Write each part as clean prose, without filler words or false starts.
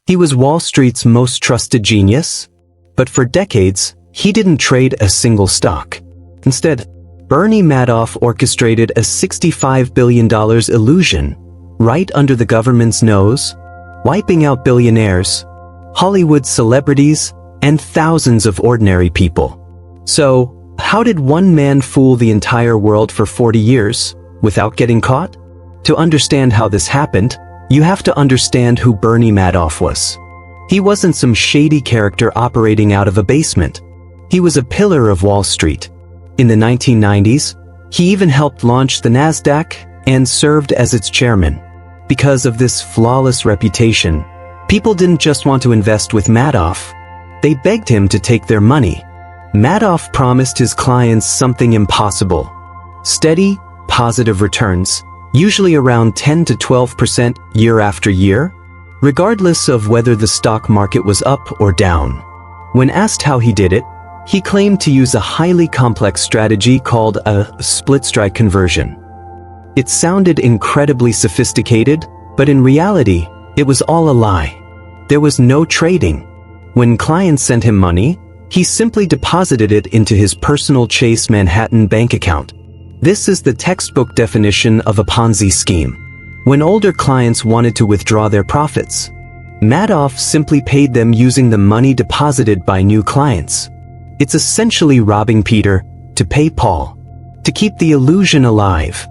He was Wall Street's most trusted genius, but for decades, he didn't trade a single stock. Instead, Bernie Madoff orchestrated a $65 billion illusion right under the government's nose, wiping out billionaires, Hollywood celebrities, and thousands of ordinary people. So, how did one man fool the entire world for 40 years without getting caught? To understand how this happened, you have to understand who Bernie Madoff was. He wasn't some shady character operating out of a basement. He was a pillar of Wall Street. In the 1990s, he even helped launch the NASDAQ and served as its chairman. Because of this flawless reputation, people didn't just want to invest with Madoff. They begged him to take their money. Madoff promised his clients something impossible: steady, positive returns, usually around 10 to 12% year after year, regardless of whether the stock market was up or down. When asked how he did it, he claimed to use a highly complex strategy called a split-strike conversion. It sounded incredibly sophisticated, but in reality, it was all a lie. There was no trading. When clients sent him money, he simply deposited it into his personal Chase Manhattan bank account. This is the textbook definition of a Ponzi scheme. When older clients wanted to withdraw their profits, Madoff simply paid them using the money deposited by new clients. It's essentially robbing Peter to pay Paul. To keep the illusion alive,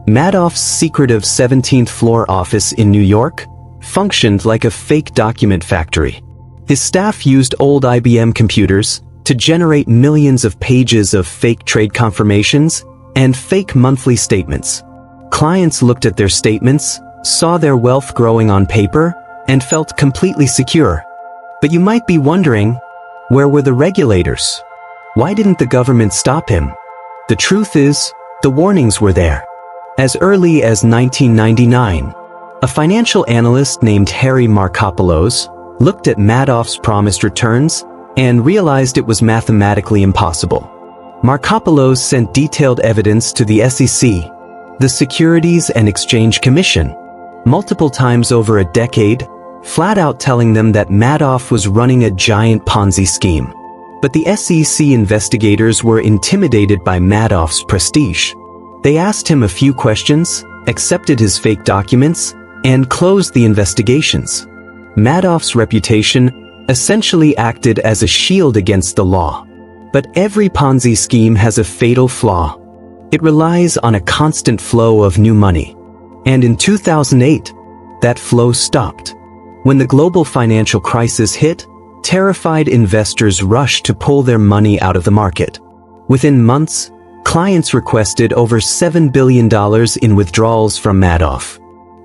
Madoff's secretive 17th floor office in New York functioned like a fake document factory. His staff used old IBM computers to generate millions of pages of fake trade confirmations and fake monthly statements. Clients looked at their statements, saw their wealth growing on paper, and felt completely secure. But you might be wondering, where were the regulators? Why didn't the government stop him? The truth is, the warnings were there. As early as 1999, a financial analyst named Harry Markopolos looked at Madoff's promised returns and realized it was mathematically impossible. Markopolos sent detailed evidence to the SEC, the Securities and Exchange Commission, multiple times over a decade, flat out telling them that Madoff was running a giant Ponzi scheme. But the SEC investigators were intimidated by Madoff's prestige. They asked him a few questions, accepted his fake documents, and closed the investigations. Madoff's reputation essentially acted as a shield against the law. But every Ponzi scheme has a fatal flaw. It relies on a constant flow of new money. And in 2008, that flow stopped. When the global financial crisis hit, terrified investors rushed to pull their money out of the market. Within months, clients requested over $7 billion in withdrawals from Madoff.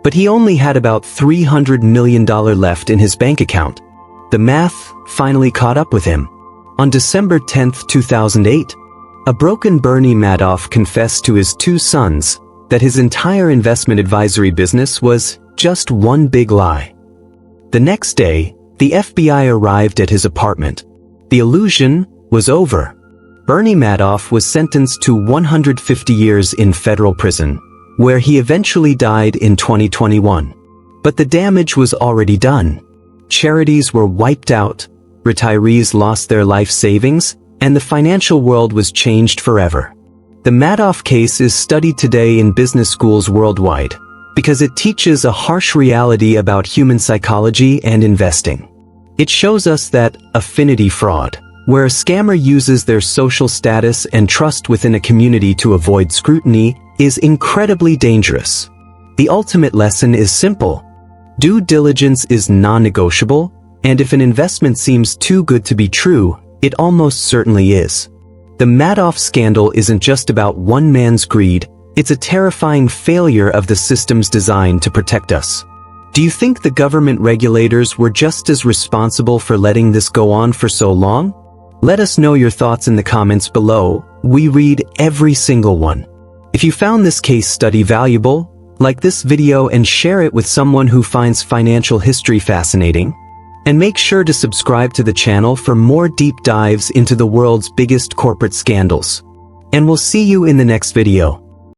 But he only had about $300 million left in his bank account. The math finally caught up with him. On December 10, 2008, a broken Bernie Madoff confessed to his two sons that his entire investment advisory business was just one big lie. The next day, the FBI arrived at his apartment. The illusion was over. Bernie Madoff was sentenced to 150 years in federal prison, where he eventually died in 2021. But the damage was already done. Charities were wiped out, retirees lost their life savings, and the financial world was changed forever. The Madoff case is studied today in business schools worldwide because it teaches a harsh reality about human psychology and investing. It shows us that affinity fraud, where a scammer uses their social status and trust within a community to avoid scrutiny, is incredibly dangerous. The ultimate lesson is simple. Due diligence is non-negotiable, and if an investment seems too good to be true, it almost certainly is. The Madoff scandal isn't just about one man's greed, it's a terrifying failure of the systems designed to protect us. Do you think the government regulators were just as responsible for letting this go on for so long? Let us know your thoughts in the comments below. We read every single one. If you found this case study valuable, like this video and share it with someone who finds financial history fascinating. And make sure to subscribe to the channel for more deep dives into the world's biggest corporate scandals. And we'll see you in the next video.